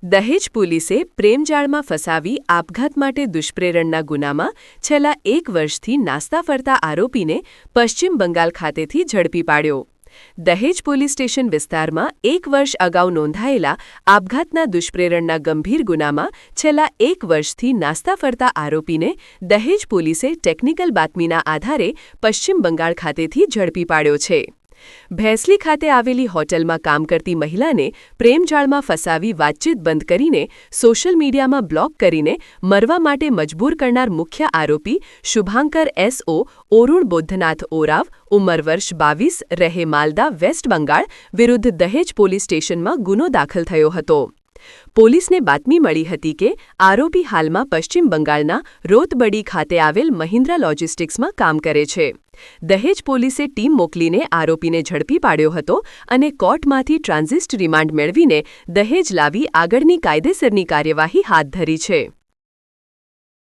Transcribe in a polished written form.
દહેજ પોલીસે પ્રેમજાળમાં ફસાવી આપઘાત માટે દુષ્પ્રેરણના ગુનામાં છેલ્લા 1 વર્ષથી નાસ્તા ફરતા આરોપીને પશ્ચિમ બંગાળ ખાતેથી ઝડપી પાડ્યો. દહેજ પોલીસ સ્ટેશન વિસ્તારમાં 1 વર્ષ અગાઉ નોંધાયેલા આપઘાતના દુષ્પ્રેરણના ગંભીર ગુનામાં છેલ્લા 1 વર્ષથી નાસ્તા ફરતા આરોપીને દહેજ પોલીસે ટેકનિકલ બાતમીના આધારે પશ્ચિમ બંગાળ ખાતેથી ઝડપી પાડ્યો છે. ભેંસલી ખાતે આવેલી હોટલમાં કામ કરતી મહિલાને પ્રેમજાળમાં ફસાવી વાતચીત બંધ કરીને સોશિયલ મીડિયામાં બ્લોક કરીને મરવા માટે મજબૂર કરનાર મુખ્ય આરોપી શુભાંકર S.O. ઓરુણ બોદ્ધનાથ ઓરાવ, ઉંમર વર્ષ 22, રહે માલદા, વેસ્ટ બંગાળ વિરુદ્ધ દહેજ પોલીસ સ્ટેશનમાં ગુનો દાખલ થયો હતો. પોલીસને બાતમી મળી હતી કે આરોપી હાલમાં પશ્ચિમ બંગાળના રોતબડી ખાતે આવેલ મહિન્દ્રા લોજિસ્ટિક્સમાં કામ કરે છે. દહેજ પોલીસે ટીમ મોકલીને આરોપીને ઝડપી પાડ્યો હતો અને કોર્ટમાંથી ટ્રાન્ઝિટ રિમાન્ડ મેળવીને દહેજ લાવી આગળની કાયદેસરની કાર્યવાહી હાથ ધરી છે.